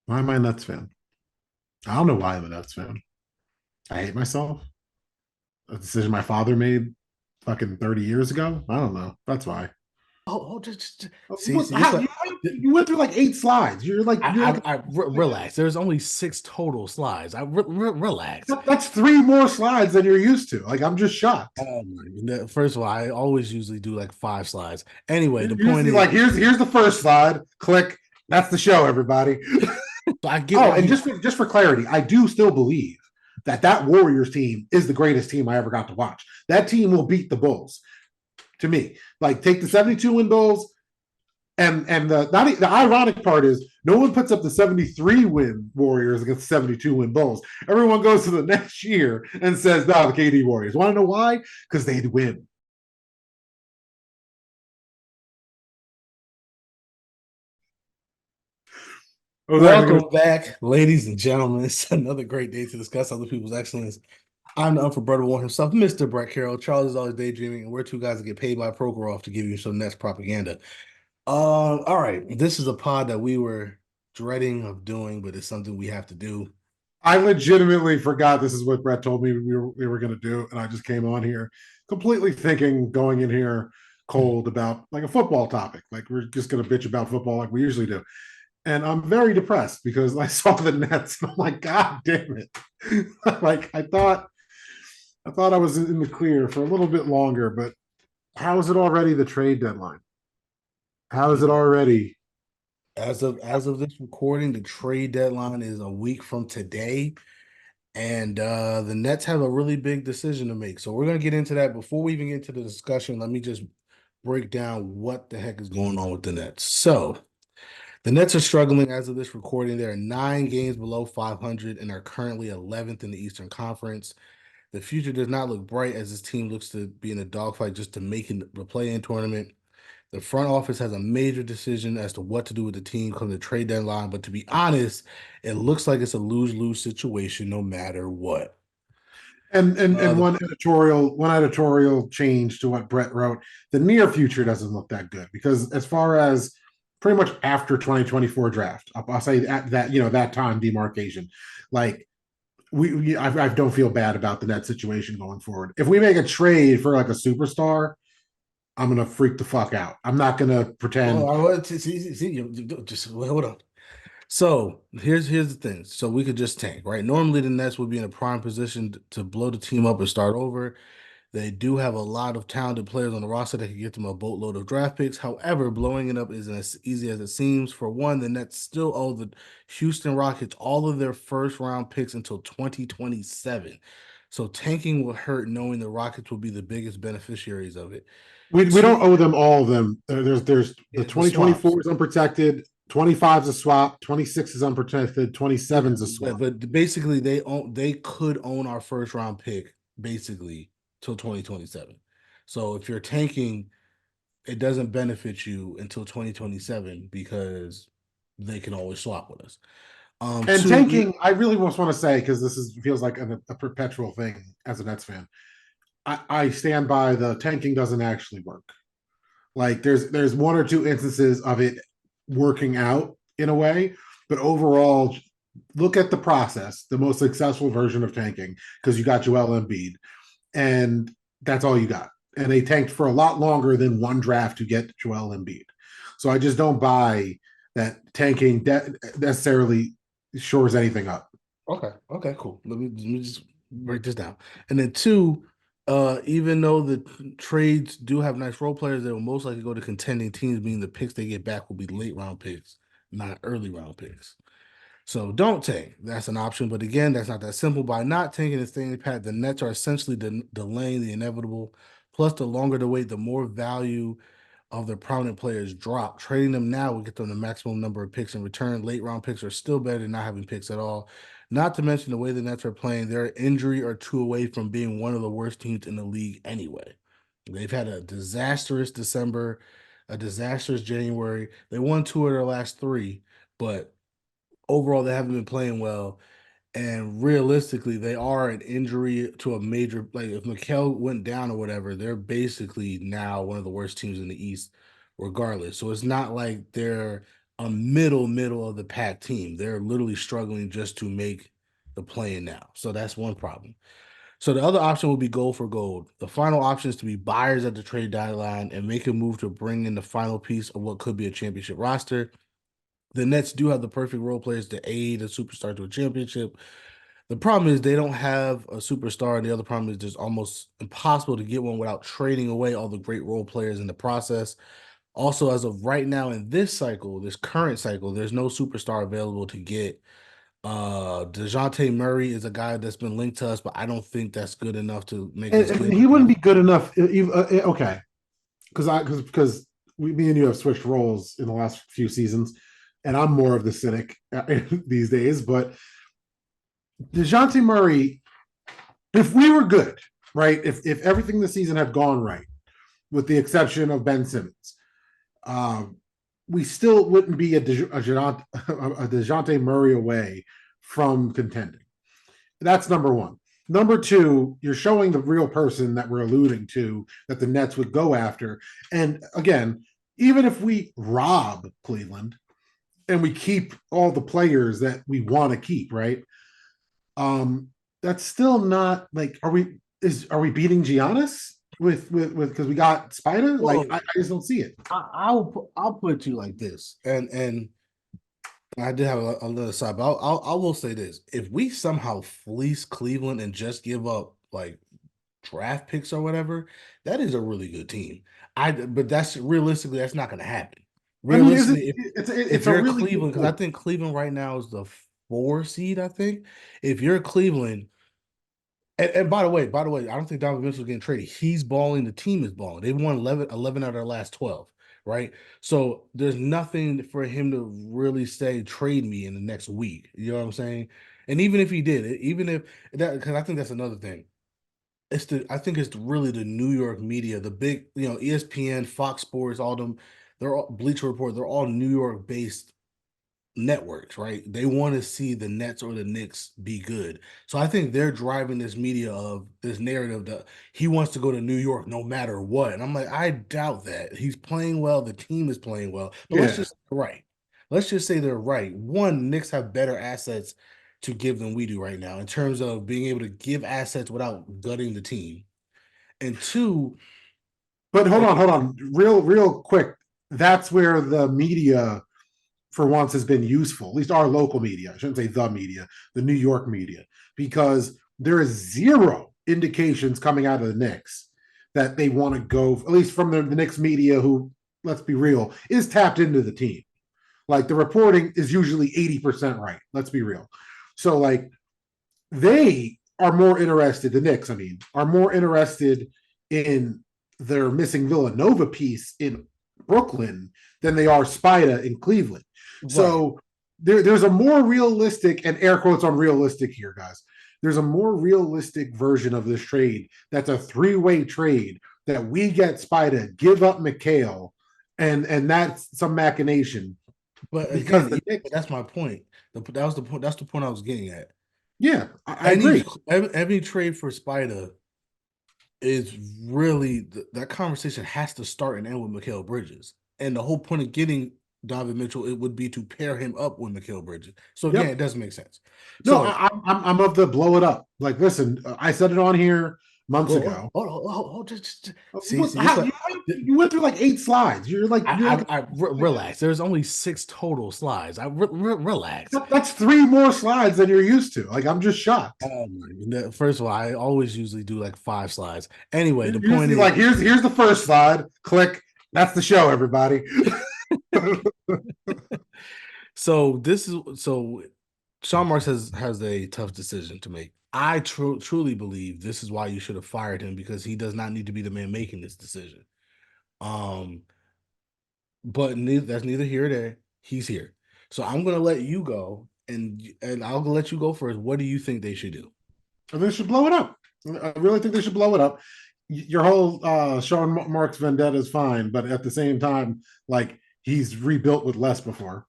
Why am I a Nets fan? I don't know why I'm a Nets fan. I hate myself. A decision my father made fucking 30 years ago. I don't know. That's why. Just see, What, see this. how, What you went through like 8 slides. You're like relax. There's only six total slides. Relax. that's three more slides than you're used to. Like I'm just shocked. First of all, I always usually do like five slides. Anyway, You're the point usually is, like here's the first slide. Click. That's the show, everybody. I get Oh, what and you. just for clarity, I do still believe that Warriors team is the greatest team I ever got to watch. That team will beat the Bulls to me. Like take the 72 win Bulls, and the ironic part is no one puts up the 73 win Warriors against the 72 win Bulls. Everyone goes to the next year and says, "No, the KD Warriors." Want to know why? Because they'd win. What was actually going Welcome back, ladies and gentlemen. It's another great day to discuss other people's excellence. I'm the unforgettable one himself, Mr. Brett Carroll. Charles is always daydreaming, and we're two guys that get paid by Prokhorov to give you some Nets propaganda. All right. This is a pod that we were dreading of doing, but it's something we have to do. I legitimately forgot this is what Brett told me we were going to do, and I just came on here completely thinking going in here cold about like a football topic, like we're just going to bitch about football like we usually do. And I'm very depressed because I saw the Nets and I'm like, God damn it! Like I thought I was in the clear for a little bit longer, but how is it already the trade deadline? How is it already? As of this recording, the trade deadline is a week from today. And the Nets have a really big decision to make. So we're going to get into that. Before we even get into the discussion, let me just break down what the heck is going on with the Nets. So the Nets are struggling as of this recording. They're 9 games below 500 and are currently 11th in the Eastern Conference. The future does not look bright as this team looks to be in a dogfight just to make the play-in tournament. The front office has a major decision as to what to do with the team come the trade deadline. But to be honest, it looks like it's a lose-lose situation no matter what. And The one editorial change to what Brett wrote. The near future doesn't look that good because as far as pretty much after 2024 draft, I'll say at that that time demarcation, like I don't feel bad about the net situation going forward. If we make a trade for like a superstar, I'm gonna freak the fuck out. I'm not gonna Well, pretend. I want to see just hold on. So here's the thing. So we could just tank, right? Normally the Nets would be in a prime position to blow the team up and start over. They do have a lot of talented players on the roster that can get them a boatload of draft picks. However, blowing it up isn't as easy as it seems. For one, the Nets still owe the Houston Rockets all of their first round picks until 2027. So tanking will hurt knowing the Rockets will be the biggest beneficiaries of it. We don't Two, owe them all of them. There's the the swaps. 2024 is unprotected, 25 is a swap, 26 is unprotected, 27 is a swap. But basically they could own our first round pick basically till 2027. So if you're tanking, it doesn't benefit you until 2027 because they can always swap with us. And Two, tanking, I really just want to say because this is feels like a perpetual thing as a Nets fan. I stand by the tanking doesn't actually work. Like there's one or two instances of it working out in a way, but overall, look at the process, the most successful version of tanking, because you got Joel Embiid, and that's all you got. And they tanked for a lot longer than one draft to get Joel Embiid. So I just don't buy that tanking necessarily shores anything up. okay, cool. Let me just break this down. And then two, even though the trades do have nice role players, they will most likely go to contending teams, meaning the picks they get back will be late round picks, not early round picks. So don't tank. That's an option. But again, that's not that simple. By not tanking and staying pat, the Nets are essentially delaying the inevitable. Plus, the longer the wait, the more value of their prominent players drop. Trading them now will get them the maximum number of picks in return. Late round picks are still better than not having picks at all. Not to mention the way the Nets are playing, they're injury or two away from being one of the worst teams in the league anyway. They've had a disastrous December, a disastrous January. They won two of their last three, but overall they haven't been playing well. And realistically, they are an injury to a major like if Mikel went down or whatever, they're basically now one of the worst teams in the East, regardless. So it's not like they're a middle of the pack team. They're literally struggling just to make the play in now. So that's one problem. So the other option would be gold for gold. The final option is to be buyers at the trade deadline and make a move to bring in the final piece of what could be a championship roster. The Nets do have the perfect role players to aid a superstar to a championship. The problem is they don't have a superstar, and the other problem is it's almost impossible to get one without trading away all the great role players in the process. Also, as of right now in this cycle, this current cycle, there's no superstar available to get. DeJounte Murray is a guy that's been linked to us, but I don't think that's good enough to make us And good. he wouldn't be good enough. Okay, because me and you have switched roles in the last few seasons, and I'm more of the cynic these days. But DeJounte Murray, if we were good, right? If everything this season had gone right, with the exception of Ben Simmons, um, we still wouldn't be a DeJounte Murray away from contending. That's number one. Number two, you're showing the real person that we're alluding to that the Nets would go after. And again, even if we rob Cleveland and we keep all the players that we want to keep, right? That's still not like are we beating Giannis with because we got Spider? Like Well, I just don't see it. I'll put it to you like this, and I did have a little side, but I will say this: if we somehow fleece Cleveland and just give up like draft picks or whatever, that is a really good team. But that's realistically that's not going to happen. I mean, is it? Realistically, if It's a you're really good Cleveland, because I point. think Cleveland right now is the 4 seed. I think if you're Cleveland, and by the way, I don't think Donovan Mitchell's getting traded. He's balling. The team is balling. They've won 11 out of their last 12, right? So there's nothing for him to really say, trade me in the next week. You know what I'm saying? And even if he did, even if that, because I think that's another thing. I think it's really the New York media, the big, ESPN, Fox Sports, all them, they're all Bleacher Report, they're all New York based networks, right? They want to see the Nets or the Knicks be good. So I think they're driving this media of this narrative that he wants to go to New York no matter what. And I'm like, I doubt that. He's playing well, the team is playing well. But let's Yeah, just right. Let's just say they're right. One, Knicks have better assets to give than we do right now in terms of being able to give assets without gutting the team. And two, but and hold on, real quick. That's where the media for once has been useful, at least our local media. I shouldn't say the media, the New York media, because there is zero indications coming out of the Knicks that they want to go, at least from the Knicks media, who, let's be real, is tapped into the team. Like the reporting is usually 80% right. Let's be real. So, like, they are more interested, the Knicks, I mean, are more interested in their missing Villanova piece in Brooklyn than they are Spida in Cleveland. right. So there's a more realistic, and air quotes on realistic here, guys. There's a more realistic version of this trade that's a three-way trade that we get Spida, give up McHale, and that's some machination But because again, the Knicks, that's my point. That was the point. That's the point I was getting at. yeah, I Any agree. every trade for Spider is really that conversation has to start and end with Mikal Bridges. And the whole point of getting Donovan Mitchell, it would be to pair him up with Mikal Bridges. So again, it Yep. doesn't make sense. No, So I'm of the blow it up. Like, listen, I said it on here months well, ago. see, this what You went through like 8 slides. You're like relax. There's only 6 total slides. Relax. that's three more slides than you're used to. Like, I'm just shocked. First of all, I always usually do like 5 slides. Anyway, You're the point usually is, like, here's the first slide. Click. That's the show, everybody. so Sean Marks has a tough decision to make. I truly believe this is why you should have fired him because he does not need to be the man making this decision. Um, but that's neither here or there. He's here, so I'm gonna let you go, and I'll let you go first. What do you think they should do? They should blow it up. I really think they should blow it up. Your whole Sean Marks vendetta is fine, but at the same time, like, he's rebuilt with less before.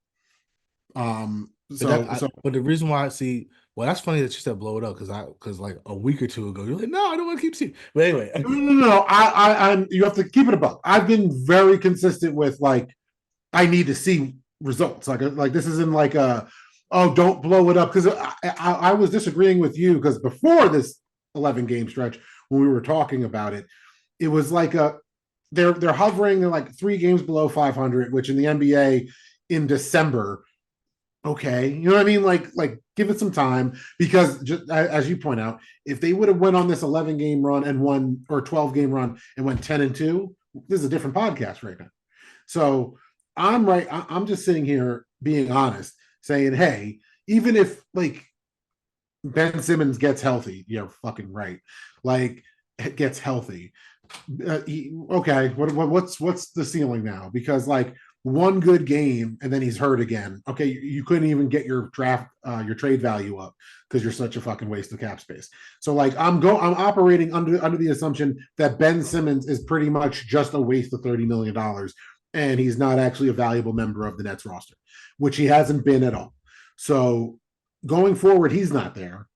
But the reason why I see, well, that's funny that you said blow it up because like a week or two ago you're like, no, I don't want to keep seeing. But anyway, no. I'm. You have to keep it above. I've been very consistent with, like, I need to see results. Like this isn't like a, oh, don't blow it up, because I was disagreeing with you because before this 11 game stretch when we were talking about it, it was like a they're hovering like 3 games below 500, which in the NBA in December, okay, you know what I mean? Like give it some time, because just as you point out, if they would have went on this 11 game run and won, or 12 game run and went 10-2, this is a different podcast right now. So I'm right. I'm just sitting here being honest, saying, hey, even if like Ben Simmons gets healthy, you're fucking right. Like gets healthy. Okay, what's the ceiling now? Because like one good game and then he's hurt again. Okay, you couldn't even get your your trade value up because you're such a fucking waste of cap space. So like I'm operating under the assumption that Ben Simmons is pretty much just a waste of $30 million, and he's not actually a valuable member of the Nets roster, which he hasn't been at all. So going forward, he's not there.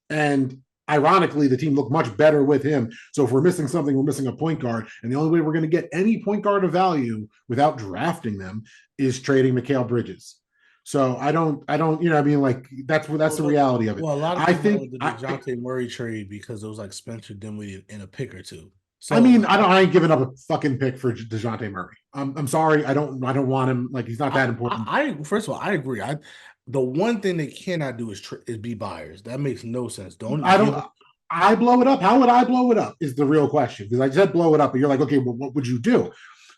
And ironically, the team looked much better with him. So if we're missing something, we're missing a point guard. And the only way we're going to get any point guard of value without drafting them is trading Mikal Bridges. So I don't, you know, I mean, like that's the reality of it. Well, a lot of I people think the DeJounte Murray trade because it was like Spencer Dinwiddie in a pick or two. So I mean, I ain't giving up a fucking pick for DeJounte Murray. I'm sorry. I don't want him. Like he's not that important. First of all, I agree. The one thing they cannot do is be buyers. That makes no sense. I blow it up. How would I blow it up? Is the real question. Because I said blow it up, but you're like, okay, well, what would you do?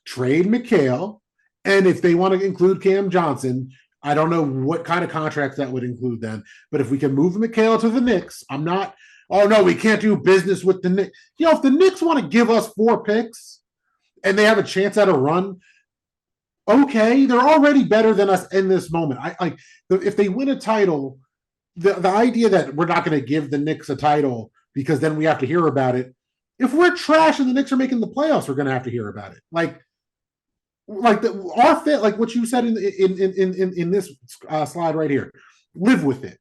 Trade Mikal, and if they want to include Cam Johnson, I don't know what kind of contracts that would include then. But if we can move Mikal to the Knicks, I'm not. Oh no, we can't do business with the Knicks. You know, if the Knicks want to give us 4 picks and they have a chance at a run, okay, they're already better than us in this moment. I like if they win a title, the idea that we're not going to give the Knicks a title because then we have to hear about it. If we're trash and the Knicks are making the playoffs, we're going to have to hear about it. Our fit, like what you said in this slide right here. Live with it.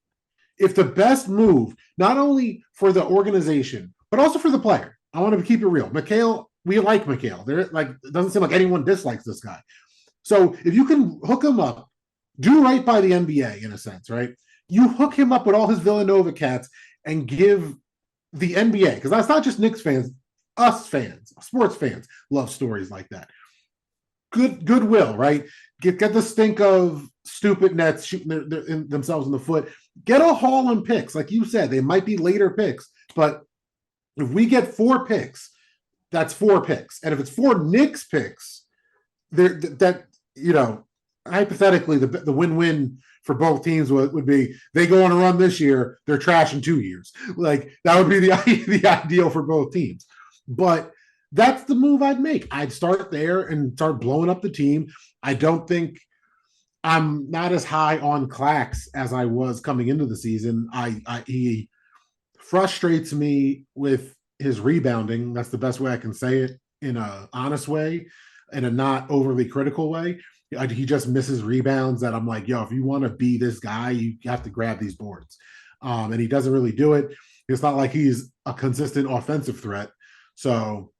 If the best move, not only for the organization but also for the player, I want to keep it real. Mikal, we like Mikal. There, like, it doesn't seem like anyone dislikes this guy. So if you can hook him up, do right by the NBA in a sense, right? You hook him up with all his Villanova cats and give the NBA, because that's not just Knicks fans, us fans, sports fans love stories like that. Goodwill, right? Get the stink of stupid Nets shooting themselves in the foot. Get a haul on picks, like you said. They might be later picks, but if we get 4 picks, that's 4 picks, and if it's 4 Knicks picks, that you know, hypothetically, the win-win for both teams would be they go on a run this year, they're trash in 2 years. Like that would be the ideal for both teams. But that's the move I'd make. I'd start there and start blowing up the team. I don't think I'm not as high on Clax as I was coming into the season. He frustrates me with his rebounding. That's the best way I can say it in a honest way, in a not overly critical way. He just misses rebounds that I'm like, yo, if you want to be this guy, you have to grab these boards. And he doesn't really do it. It's not like he's a consistent offensive threat. So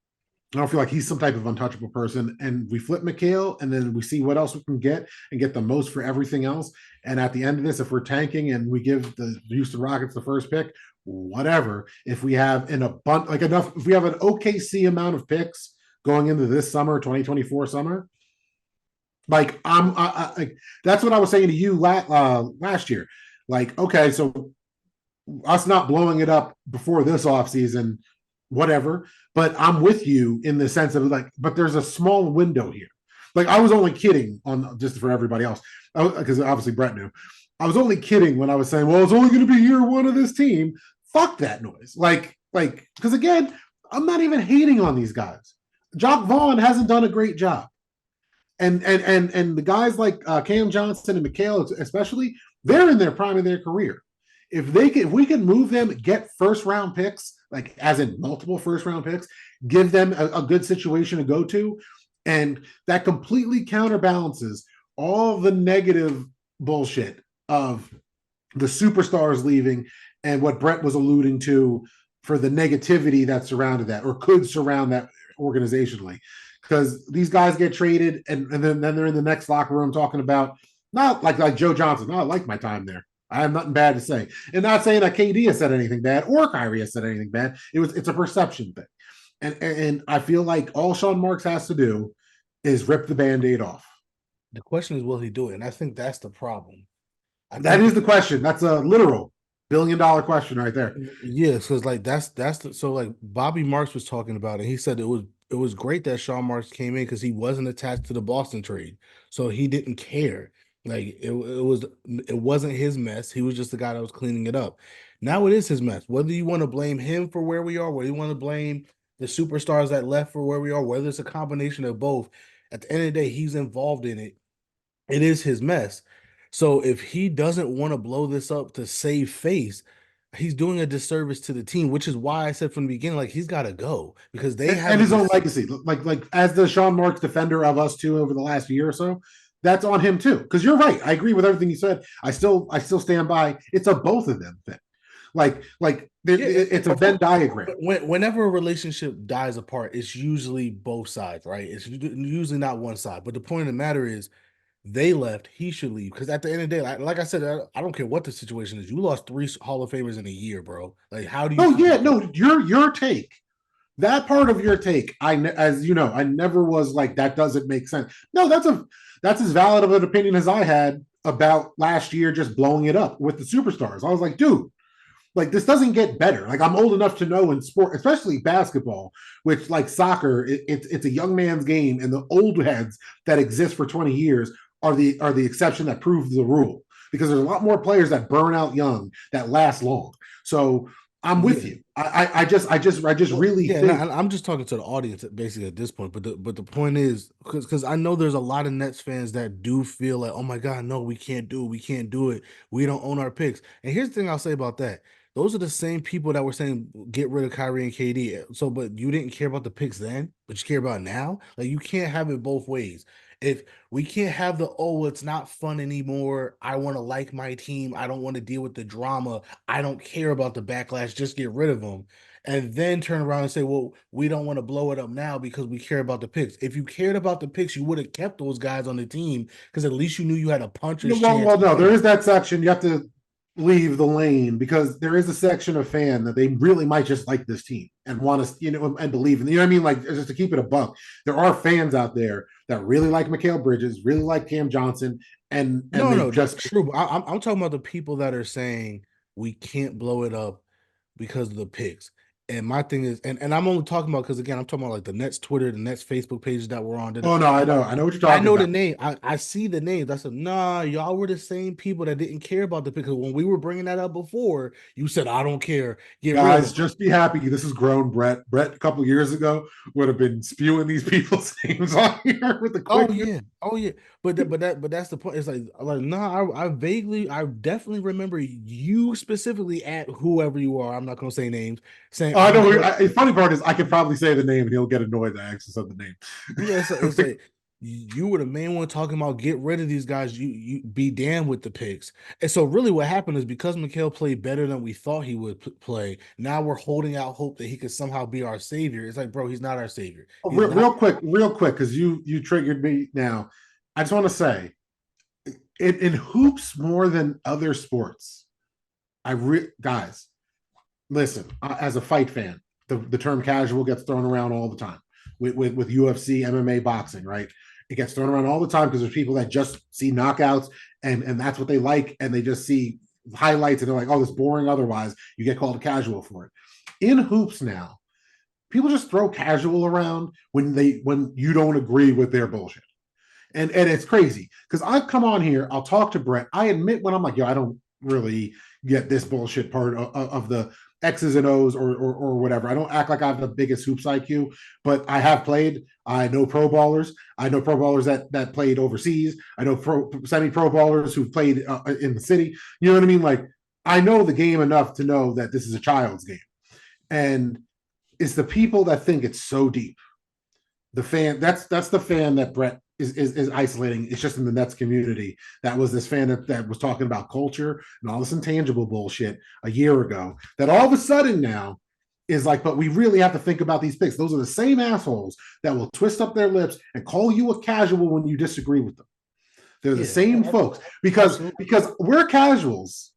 I don't feel like he's some type of untouchable person. And we flip Mikal, and then we see what else we can get and get the most for everything else. And at the end of this, if we're tanking and we give the Houston Rockets the first pick, whatever. If we have if we have an OKC amount of picks going into this summer, 2024 summer, like that's what I was saying to you last year. Like, okay, so us not blowing it up before this offseason, whatever. But I'm with you in the sense of like, but there's a small window here. Like I was only kidding on just for everybody else, because obviously Brett knew. I was only kidding when I was saying, well, it's only going to be year 1 of this team. Fuck that noise. Like, because again, I'm not even hating on these guys. Jock Vaughn hasn't done a great job. And the guys like Cam Johnson and Mikal, especially, they're in their prime of their career. If we can move them, get first round picks, like as in multiple first round picks, give them a good situation to go to, and that completely counterbalances all the negative bullshit of the superstars leaving and what Brett was alluding to for the negativity that surrounded that or could surround that organizationally. because these guys get traded and then they're in the next locker room talking about not like Joe Johnson. No, I like my time there. I have nothing bad to say. And not saying that KD has said anything bad or Kyrie has said anything bad. It's a perception thing. And I feel like all Sean Marks has to do is rip the band-aid off. The question is, will he do it? And I think that's the problem. I That think is the question. That's a literal $1 billion question right there. yeah, because like that's the so like Bobby Marks was talking about it. He said it was great that Sean Marks came in because he wasn't attached to the Boston trade, so he didn't care. Like it wasn't his mess. He was just the guy that was cleaning it up. Now it is his mess. Whether you want to blame him for where we are, whether you want to blame the superstars that left for where we are, whether it's a combination of both, at the end of the day, he's involved in it. It is his mess. So if he doesn't want to blow this up to save face, he's doing a disservice to the team, which is why I said from the beginning, like he's got to go because they And haven't his own just legacy. Like as the Sean Marks defender of us two over the last year or so, that's on him too. Because you're right. I agree with everything you said. I still stand by it's a both of them thing. yeah, It's a Venn diagram. whenever a relationship dies apart, it's usually both sides, right? It's usually not one side. But the point of the matter is they left, he should leave. Because at the end of the day, like I said, I don't care what the situation is. You lost three Hall of Famers in a year, bro. Like, how do you Oh feel? yeah, no, your take. That part of your take, as you know, I never was like that doesn't make sense. No, that's as valid of an opinion as I had about last year just blowing it up with the superstars. I was like, dude, like this doesn't get better. Like I'm old enough to know in sport, especially basketball, which like soccer, it's a young man's game, and the old heads that exist for 20 years are the exception that proves the rule because there's a lot more players that burn out young that last long. So I'm with Yeah. you. I just Well, really yeah, think I'm just talking to the audience basically at this point. But the point is because I know there's a lot of Nets fans that do feel like, oh my God, no, we can't do it, we can't do it, we don't own our picks. And here's the thing I'll say about that: those are the same people that were saying get rid of Kyrie and KD. So, but you didn't care about the picks then, but you care about now. Like you can't have it both ways. If we can't have the it's not fun anymore. I want to like my team. I don't want to deal with the drama. I don't care about the backlash. Just get rid of them and then turn around and say, well, we don't want to blow it up now because we care about the picks. If you cared about the picks, you would have kept those guys on the team because at least you knew you had a puncher's chance no, there in. is that section you have to leave the lane because there is a section of fan that they really might just like this team and want to, and believe in. You know what I mean? Like just to keep it a buck, there are fans out there that really like Mikal Bridges, really like Cam Johnson, and No, they no, that's just true. But I'm talking about the people that are saying we can't blow it up because of the picks. And my thing is, and I'm only talking about because again, I'm talking about like the Nets Twitter, the Nets Facebook pages that we're on. oh no, I'm like, I know what you're I talking know the about. name. I see the names. I said, nah, y'all were the same people that didn't care about the pick. Because when we were bringing that up before, you said, I don't care, get rid of Guys, them. just be happy. This is grown Brett. Brett a couple years ago would have been spewing these people's names on here with the Oh quickness. yeah, oh yeah, but that's the point. It's like nah, I definitely remember you specifically at whoever you are. I'm not gonna say names, saying I I don't know. care. The funny part is I could probably say the name and he'll get annoyed that I actually said the Yeah, it's name. like you were the main one talking about get rid of these guys. You be damned with the picks. And so really, what happened is because Mikal played better than we thought he would play. Now we're holding out hope that he could somehow be our savior. It's like, bro, he's not our savior. He's not. Real quick, because you triggered me now. I just want to say, in hoops more than other sports, guys, listen. As a fight fan, the term casual gets thrown around all the time with UFC, MMA, boxing, right? It gets thrown around all the time because there's people that just see knockouts and that's what they like, and they just see highlights and they're like, oh, this boring. Otherwise, you get called a casual for it. In hoops now, people just throw casual around when you don't agree with their bullshit. And it's crazy because I've come on here, I'll talk to Brett. I admit when I'm like, yo, I don't really get this bullshit part of the X's and O's or whatever. I don't act like I have the biggest hoops IQ, but I have played. I know pro ballers. I know pro ballers that played overseas. I know semi pro ballers who've played in the city. You know what I mean? Like I know the game enough to know that this is a child's game, and it's the people that think it's so deep. The fan that's the fan that Brett is isolating. It's just in the Nets community. That was this fan that was talking about culture and all this intangible bullshit a year ago. That all of a sudden now is like, but we really have to think about these picks. Those are the same assholes that will twist up their lips and call you a casual when you disagree with them. They're the Yeah, same folks absolutely. because we're casuals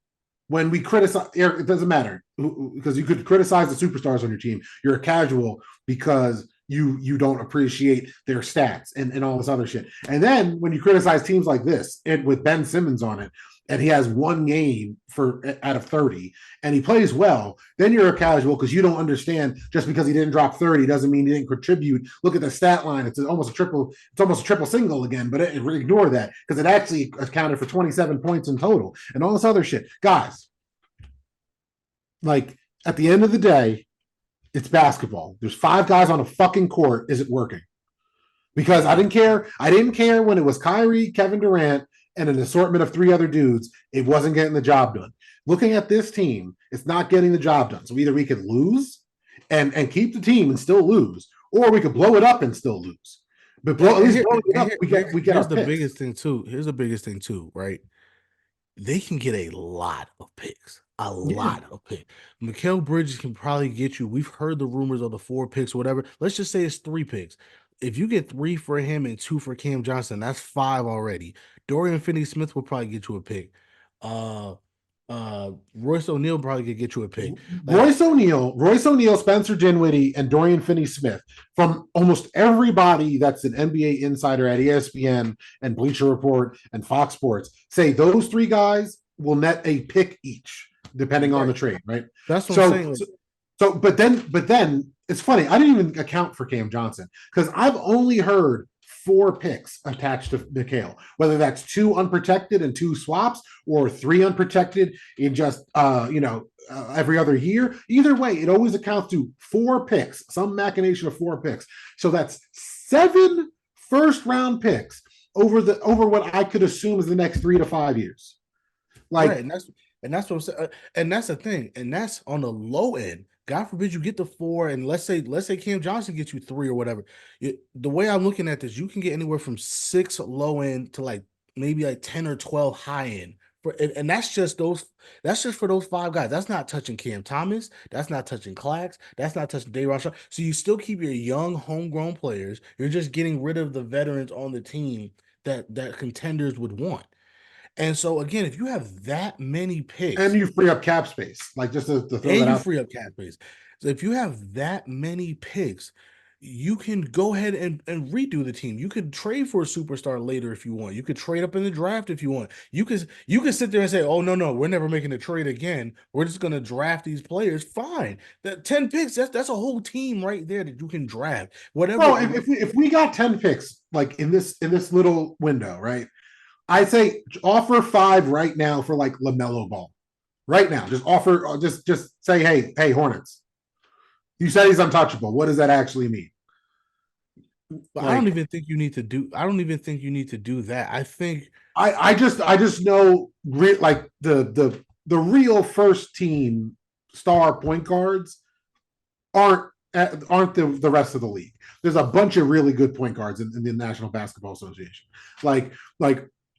when we criticize. It doesn't matter because you could criticize the superstars on your team. You're a casual because you don't appreciate their stats and all this other shit. And then when you criticize teams like this, and with Ben Simmons on it, and he has one game for out of 30 and he plays well, then you're a casual because you don't understand just because he didn't drop 30 doesn't mean he didn't contribute. Look at the stat line. It's almost a triple single again, but ignore that because it actually accounted for 27 points in total and all this other shit. Guys, like at the end of the day, it's basketball. There's five guys on a fucking court. Is it working? Because I didn't care. I didn't care when it was Kyrie, Kevin Durant, and an assortment of three other dudes. It wasn't getting the job done. Looking at this team, it's not getting the job done. So either we could lose and keep the team and still lose, or we could blow it up and still lose. But at least blowing it up, we get Here's our the picks. biggest thing too. Here's the biggest thing too, right? They can get a lot of picks. A Yeah. lot of picks. Mikal Bridges can probably get you. We've heard the rumors of the 4 picks, whatever. Let's just say it's 3 picks. If you get 3 for him and 2 for Cam Johnson, that's 5 already. Dorian Finney-Smith will probably get you a pick. Uh Royce O'Neal probably could get you a pick. Like, Royce O'Neal, Spencer Dinwiddie, and Dorian Finney-Smith from almost everybody that's an NBA insider at ESPN and Bleacher Report and Fox Sports say those three guys will net a pick each, depending on the right. trade, right? That's what I'm So, saying. but then it's funny. I didn't even account for Cam Johnson because I've only heard 4 picks attached to Mikal, whether that's 2 unprotected and 2 swaps or 3 unprotected in just every other year. Either way, it always accounts to 4 picks, some machination of 4 picks. So that's 7 first round picks over what I could assume is the next 3 to 5 years. Right, Like, and that's what I'm saying, and that's the thing, and that's on the low end. God forbid you get the 4, and let's say Cam Johnson gets you 3 or whatever. The way I'm looking at this, you can get anywhere from 6 low end to like maybe like 10 or 12 high end. And that's just those. That's just for those 5 guys. That's not touching Cam Thomas. That's not touching Clax. That's not touching Day'Ron Sharpe. So you still keep your young homegrown players. You're just getting rid of the veterans on the team that contenders would want. And so again, if you have that many and picks you free up cap space, like just to throw and that you out. free up cap space, so if you have that many picks, you can go ahead and redo the team. You could trade for a superstar later if you want. You could trade up in the draft if you want. You could sit there and say, "Oh no, we're never making a trade again. We're just gonna draft these players." Fine. That 10 picks, that's a whole team right there that you can draft. Whatever. Well, if we got 10 picks like in this little window, right? I say offer 5 right now for like LaMelo Ball. Right now, just offer, just say, hey, Hornets. You said he's untouchable. What does that actually mean? But I don't Like, even think you need to do. I don't even think you need to do that. I think I just know like the real first team star point guards aren't aren't the rest of the league. There's a bunch of really good point guards in the National Basketball Association. Like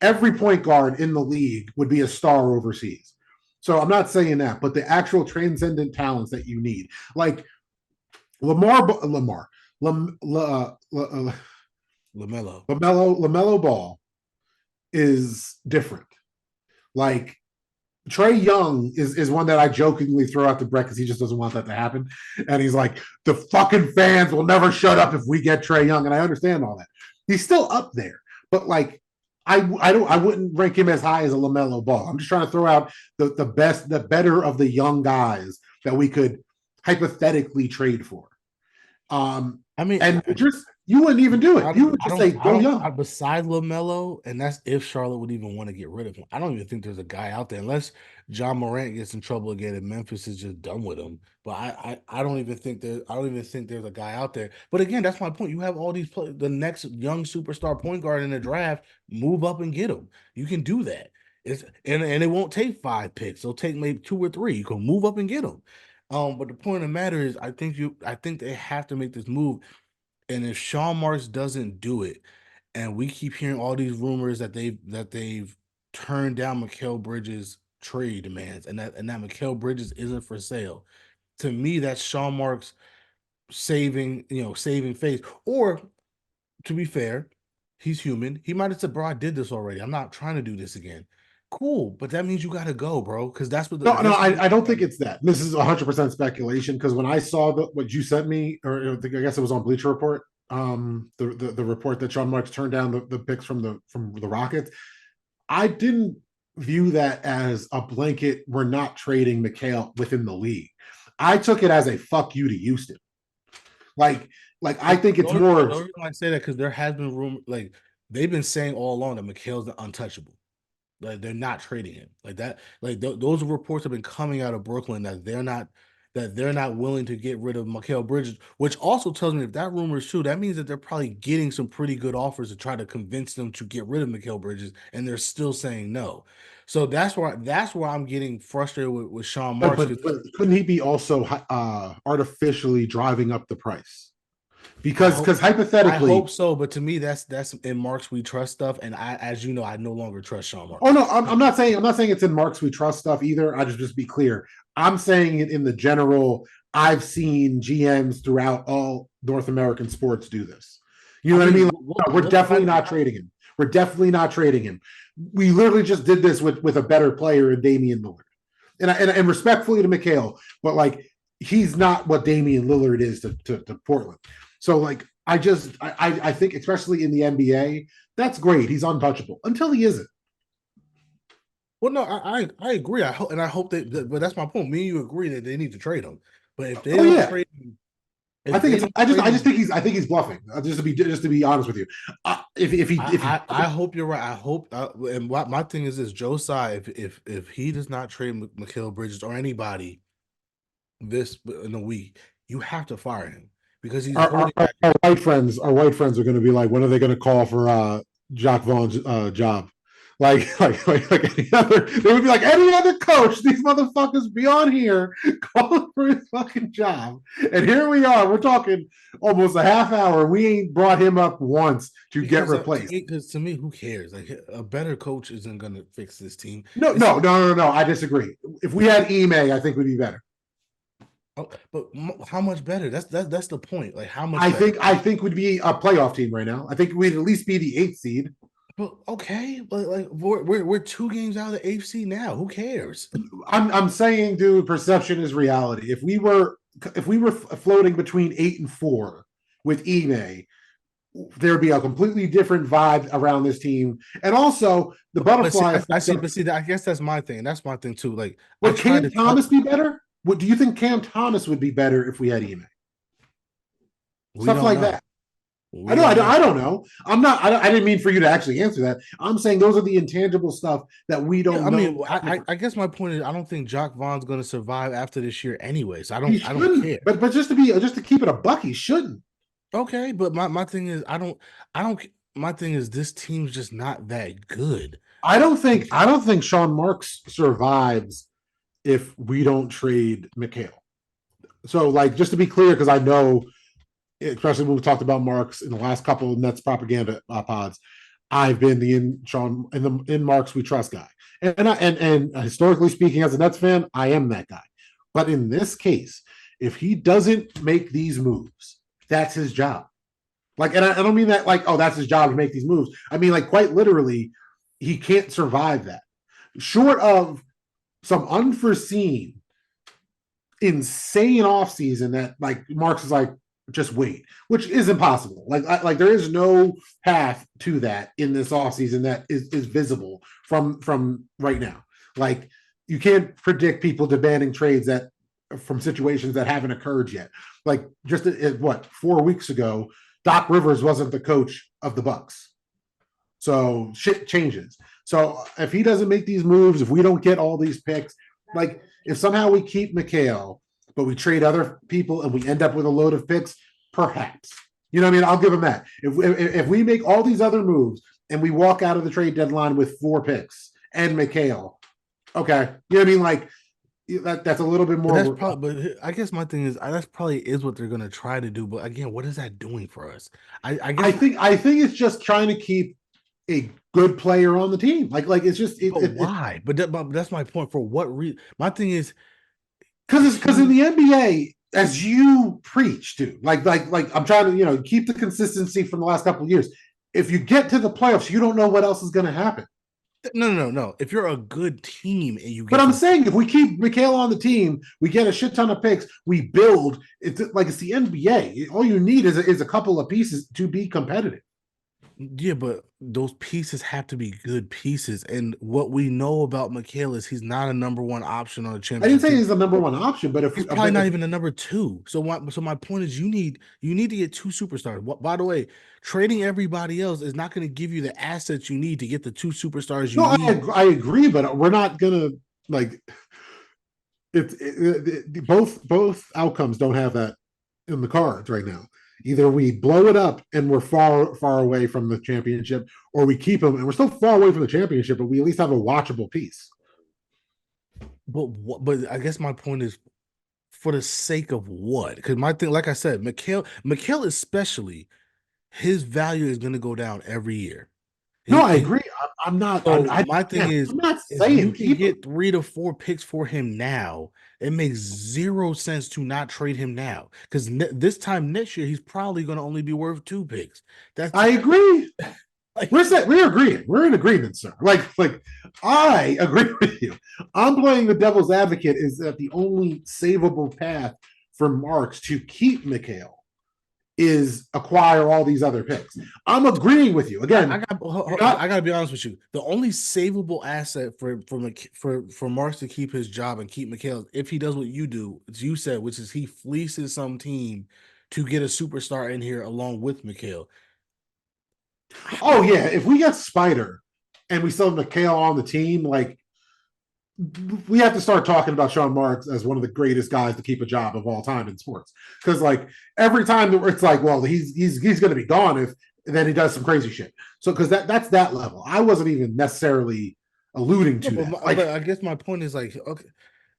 every point guard in the league would be a star overseas. So I'm not saying that, but the actual transcendent talents that you need, like Lamar, Lam, La, La, LaMelo. Lamelo Ball is different. Like Trae Young is one that I jokingly throw out to Brett because he just doesn't want that to happen. And he's like, the fucking fans will never shut up if we get Trae Young. And I understand all that. He's still up there. But like I wouldn't rank him as high as a LaMelo Ball. I'm just trying to throw out the better of the young guys that we could hypothetically trade for. I mean, And just you wouldn't even do it. You would just say I go don't, young. besides LaMelo, and that's if Charlotte would even want to get rid of him. I don't even think there's a guy out there unless John Morant gets in trouble again and Memphis is just done with him. But I don't even think there's a guy out there. But again, that's my point. You have all these the next young superstar point guard in the draft, move up and get him. You can do that. And it won't take 5 picks. It'll take maybe 2 or 3. You can move up and get them. But the point of the matter is, I think they have to make this move. And if Sean Marks doesn't do it, and we keep hearing all these rumors that they've turned down Mikal Bridges trade demands, and that Mikal Bridges isn't for sale, to me, that's Sean Marks saving face. Or to be fair, he's human. He might have said, "Bro, I did this already. I'm not trying to do this again." Cool, but that means you got to go, bro, because that's what No, if no, that's what I don't think it's that. This is 100% speculation because when I saw what you sent me, or I guess it was on Bleacher Report, the report that Sean Marks turned down the picks from the Rockets, I didn't view that as a blanket. We're not trading McHale within the league. I took it as a fuck you to Houston. Like, I think it's the more. reason I say that because there has been room, like they've been saying all along that McHale's untouchable. Like they're not trading him like that. Like those reports have been coming out of Brooklyn that they're not willing to get rid of Mikal Bridges, which also tells me if that rumor is true, that means that they're probably getting some pretty good offers to try to convince them to get rid of Mikal Bridges, and they're still saying no. So that's where I'm getting frustrated with Sean Marks because But couldn't he be also artificially driving up the price? I Because hope I hypothetically, hope so, but to me that's in Marks we trust stuff, and I, as you know, I no longer trust Sean oh Marks. no, I'm not saying it's in Marks we trust stuff either. I just be clear. I'm saying it in the general. I've seen GMs throughout all North American sports do this. You I know what I mean? mean, Like, no, we're definitely not trading him. We're definitely not trading him. We literally just did this with a better player in Damian Lillard. And respectfully to McHale, but like he's not what Damian Lillard is to Portland. So like I think especially in the NBA, that's great. He's untouchable until he isn't. Well, no, I agree. I hope but that's my point. Me and you agree that they need to trade him. But if they Oh don't yeah, trade him, I if think they it's. don't trade I just him, think he's bluffing. Just to be honest with you, if he I hope you're right. I hope, and my thing is this: Joe Tsai, if he does not trade Mikal Bridges or anybody this in a week, you have to fire him because he's holding back. our white friends are going to be like, when are they going to call for Jacques Vaughn's job? Like any other, they would be like any other coach. These motherfuckers be on here calling for his fucking job, and here we are. We're talking almost a half hour. We ain't brought him up once to get replaced. Because to me, who cares? Like a better coach isn't going to fix this team. No. I disagree. If we had Ime, I think we'd be better. Oh, but how much better? That's the point. Like how much better? I think we'd be a playoff team right now. I think we'd at least be the eighth seed. But okay, but like we're 2 games out of the AFC now. Who cares? I'm saying, dude, perception is reality. If we were floating between 8 and 4 with Ime, there'd be a completely different vibe around this team. And also the butterfly. But see, I guess that's my thing. That's my thing too. Like, Would Cam Thomas be better? What do you think Cam Thomas would be better if we had Ime? Stuff like that. I don't know. I'm not. I didn't mean for you to actually answer that. I'm saying those are the intangible stuff that we don't know. Mean, I guess my point is I don't think Jacques Vaughn's going to survive after this year anyway. So I don't care. But just to keep it a buck, he shouldn't. Okay, but my thing is I don't. My thing is this team's just not that good. I don't think Sean Marks survives if we don't trade McHale. So like just to be clear, because I know, especially when we talked about Marks in the last couple of Nets propaganda pods, I've been in Marks we trust guy, and historically speaking, as a Nets fan, I am that guy. But in this case, if he doesn't make these moves, that's his job. Like, and I don't mean that like, oh, that's his job to make these moves. I mean, like, quite literally, he can't survive that. Short of some unforeseen, insane offseason that like Marks is like, just wait, which is impossible. Like there is no path to that in this offseason that is visible from right now. Like you can't predict people demanding trades that from situations that haven't occurred yet. Like just what 4 weeks ago, Doc Rivers wasn't the coach of the Bucks. So shit changes. So if he doesn't make these moves, if we don't get all these picks, like if somehow we keep McHale, but we trade other people and we end up with a load of picks, perhaps. You know what I mean? I'll give him that. If we make all these other moves and we walk out of the trade deadline with 4 picks and McHale, okay. You know what I mean? Like that's a little bit more. But I guess my thing is that's probably is what they're gonna try to do. But again, what is that doing for us? I guess I think it's just trying to keep a good player on the team. Like it's just why? But that's my point. For what reason? My thing is because in the NBA, as you preach, dude, like I'm trying to keep the consistency from the last couple of years. If you get to the playoffs, you don't know what else is going to happen. No. If you're a good team and you But get I'm to saying if we keep Mikhail on the team, we get a shit ton of picks, we build. It's the NBA. All you need is a couple of pieces to be competitive. yeah, but those pieces have to be good pieces. And what we know about Mikhail is he's not a number one option on a I didn't championship say team. he's the number one option, but He's probably not even a number two. So my point is you need to get two superstars. By the way, trading everybody else is not going to give you the assets you need to get the two superstars you no, need. I agree, but we're not gonna like both outcomes don't have that in the cards right now. Either we blow it up and we're far away from the championship, or we keep them and we're still far away from the championship, but we at least have a watchable piece. But I guess my point is for the sake of what? Because my thing, like I said, Mikhail especially, his value is going to go down every year. No, He, I he, agree. I'm not. so my thing Again, I'm is, not if you saying can keep him. get 3 to 4 picks for him now, it makes zero sense to not trade him now. Because this time next year, he's probably going to only be worth 2 picks. That's I agree. like, We're agreeing. We're in agreement, sir. Like I agree with you. I'm playing the devil's advocate. Is that the only savable path for Marks to keep Mikhail is acquire all these other picks? I'm agreeing with you. Again, I got to be honest with you. The only savable asset for Marks to keep his job and keep Mikhail, if he does what you do, as you said, which is he fleeces some team to get a superstar in here along with Mikhail. oh yeah, if we get Spider and we still have Mikhail on the team, like we have to start talking about Sean Marks as one of the greatest guys to keep a job of all time in sports. Because like every time it's like, well, he's going to be gone if and then he does some crazy shit. So because that's that level. I wasn't even necessarily alluding to that. But I guess my point is like, okay,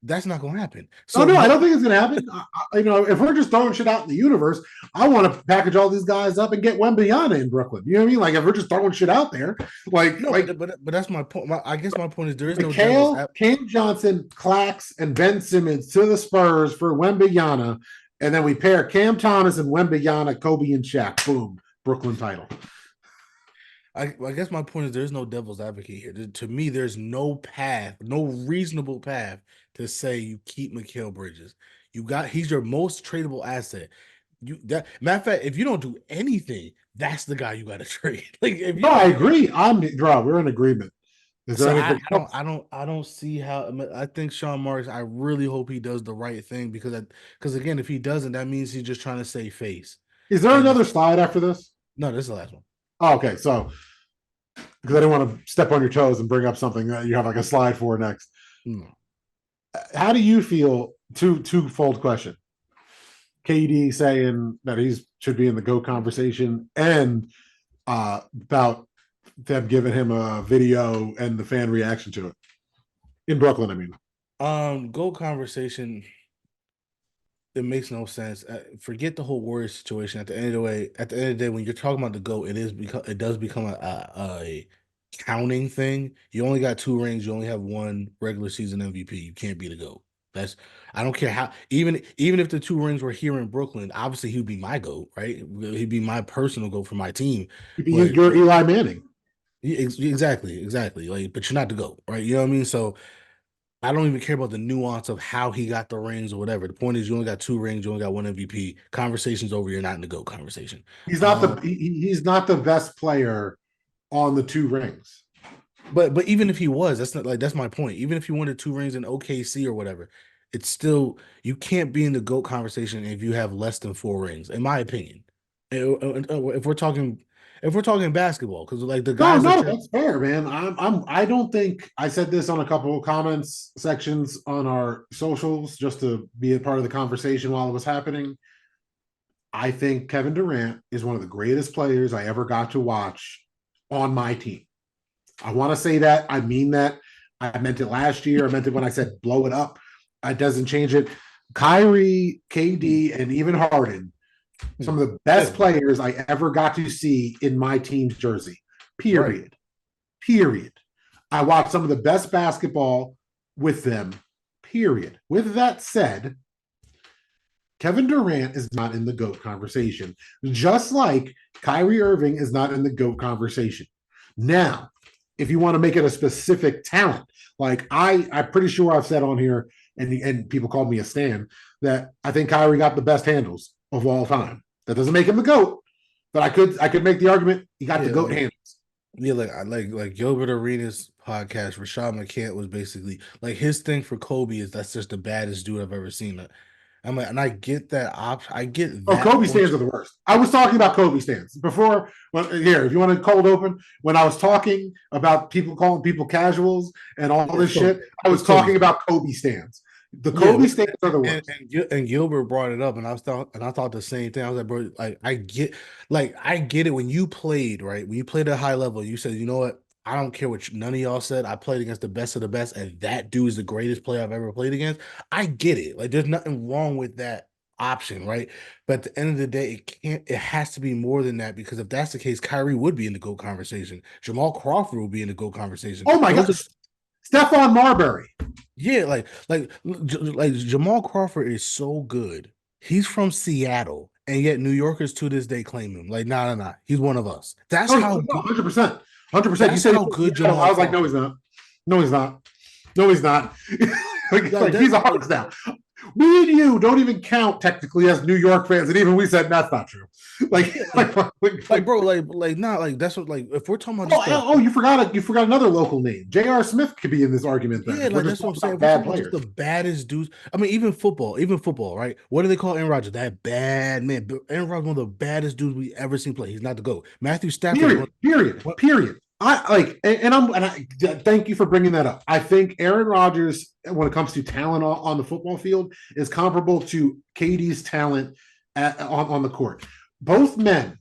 that's not going to happen. Oh So no, I don't think it's going to happen. If we're just throwing shit out in the universe, I want to package all these guys up and get Wembanyama in Brooklyn. You know what I mean? Like if we're just throwing shit out there, but that's my point. I guess my point is there is no Mikhail, Cam Johnson, Clax, and Ben Simmons to the Spurs for Wembanyama, and then we pair Cam Thomas and Wembanyama, Kobe and Shaq. Boom, Brooklyn title. I guess my point is there's no devil's advocate here. To me, there's no path, no reasonable path to say you keep Mikal Bridges. He's your most tradable asset. Matter of fact, if you don't do anything, that's the guy you got to trade. Like if you, no, I agree. We're in agreement. Is there anything I don't see how. I think Sean Marks. I really hope he does the right thing because again, if he doesn't, that means he's just trying to save face. Is there another slide after this? No, this is the last one. Oh, okay, so because I didn't want to step on your toes and bring up something that you have like a slide for next. How do you feel? Twofold question. KD saying that he should be in the GOAT conversation, and about them giving him a video and the fan reaction to it in Brooklyn. I mean, GOAT conversation. It makes no sense. Forget the whole Warriors situation. At the end of the day, when you're talking about the GOAT, it does become a counting thing. You only got 2 rings. You only have 1 regular season MVP. You can't be the GOAT. I don't care how. Even if the 2 rings were here in Brooklyn, obviously he'd be my GOAT, right? He'd be my personal GOAT for my team. You're Eli Manning. Exactly. Like, but you're not the GOAT, right? You know what I mean? So I don't even care about the nuance of how he got the rings or whatever. The point is, you only got 2 rings, you only got 1 MVP. Conversation's over. You're not in the GOAT conversation. He's not he's not the best player on the 2 rings. But even if he was, that's my point. Even if he wanted 2 rings in OKC or whatever, it's still you can't be in the GOAT conversation if you have less than 4 rings, in my opinion. If we're talking basketball, because like the guys, that's fair, man. I don't think I said this on a couple of comments sections on our socials just to be a part of the conversation while it was happening. I think Kevin Durant is one of the greatest players I ever got to watch on my team. I want to say that. I mean that. I meant it last year. I meant it when I said blow it up. It doesn't change it. Kyrie, KD, and even Harden, some of the best players I ever got to see in my team's jersey. Period. Right. Period. I watched some of the best basketball with them. period. With that said, Kevin Durant is not in the GOAT conversation, just like Kyrie Irving is not in the GOAT conversation. Now, if you want to make it a specific talent, like I'm pretty sure I've said on here, and people called me a stan, that I think Kyrie got the best handles of all time. That doesn't make him the GOAT, but I could make the argument he got the Yeah, GOAT handles. yeah, like Gilbert Arenas podcast, Rashad McCants was basically like his thing for Kobe is that's just the baddest dude I've ever seen. I'm like, and I get that I get Oh, that Kobe point. stands are the worst. I was talking about Kobe stands before. Well, here, if you want to cold open, when I was talking about people calling people casuals and all Yeah, this shit, I it's was Kobe. talking about Kobe stands. The Yeah, Kobe stands are the worst. and Gilbert brought it up, and I thought the same thing. I was like, bro, I get it when you played, right? When you played at a high level, you said, you know what? I don't care what none of y'all said. I played against the best of the best, and that dude is the greatest player I've ever played against. I get it. Like, there's nothing wrong with that option, right? But at the end of the day, it has to be more than that because if that's the case, Kyrie would be in the GOAT conversation. Jamal Crawford would be in the GOAT conversation. Oh my Those God, are Stephon Marbury. yeah, like Jamal Crawford is so good. He's from Seattle, and yet New Yorkers to this day claim him. Like, nah. He's one of us. Oh, no, 100%, 100%. You That's said how good I Jamal was like, no, Crawford. he's not. No, he's not. No, he's not. Like He's a that, horse now. Me and you don't even count technically as New York fans, and even we said that's not true. Like, yeah, like bro, not like that's what like if we're talking about oh, just the you forgot another local name. J.R. Smith could be in this argument then yeah, if we're like just that's what I'm talking saying. about If we're bad talking about just players. the baddest dudes. I mean, even football, right? What do they call Aaron Rodgers? That bad man. Aaron Rodgers, one of the baddest dudes we ever seen play. He's not the GOAT. Matthew Stafford is one. Period. I like, thank you for bringing that up. I think Aaron Rodgers, when it comes to talent on the football field, is comparable to KD's talent on the court. Both men,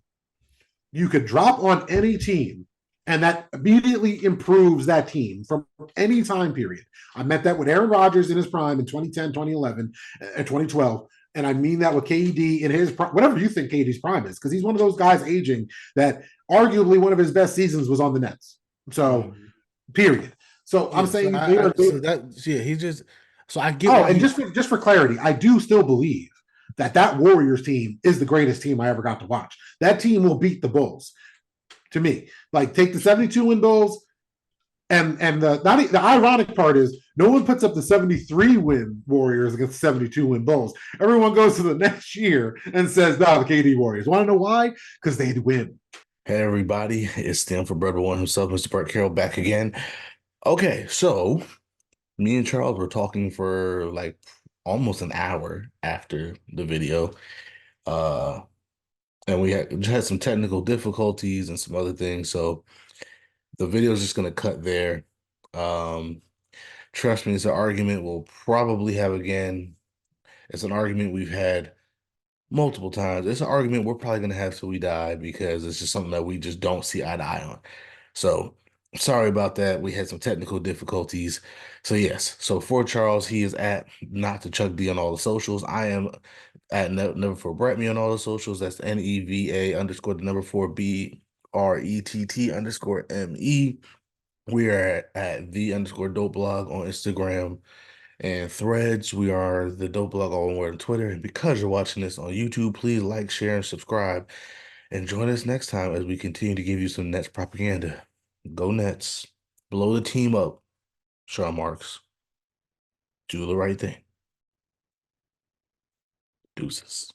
you could drop on any team, and that immediately improves that team from any time period. I met that with Aaron Rodgers in his prime in 2010, 2011, and 2012. And I mean that with KD in his prime, whatever you think KD's prime is, because he's one of those guys aging that arguably one of his best seasons was on the Nets. So, Mhm. period. So I'm Yeah, so saying they are. so that yeah, he just so I get Oh, what and you just for clarity, I do still believe that Warriors team is the greatest team I ever got to watch. That team will beat the Bulls to me. Like take the 72 win Bulls, and the ironic part is no one puts up the 73 win Warriors against 72 win Bulls. Everyone goes to the next year and says, "No, the KD Warriors." Want to know why? Because they'd win. Hey everybody, it's Stanford Brother One himself, Mr. Burt Carroll, back again. Okay, so me and Charles were talking for like almost an hour after the video. Uh and we had some technical difficulties and some other things. So the video is just gonna cut there. Um Trust me, it's an argument we'll probably have again. It's an argument we've had multiple times. It's an argument we're probably gonna have till we die because it's just something that we just don't see eye to eye on. So sorry about that. We had some technical difficulties. So yes. So for Charles, he is at not to Chuck D on all the socials. I am at never for Brett me on all the socials. That's NEVA underscore the number 4BRETT underscore ME. We are at the underscore dope blog on Instagram and Threads. We are the dope blog all over on Twitter. And because you're watching this on YouTube, please like, share, and subscribe. And join us next time as we continue to give you some Nets propaganda. Go Nets. Blow the team up. Sean Marks. Do the right thing. Deuces.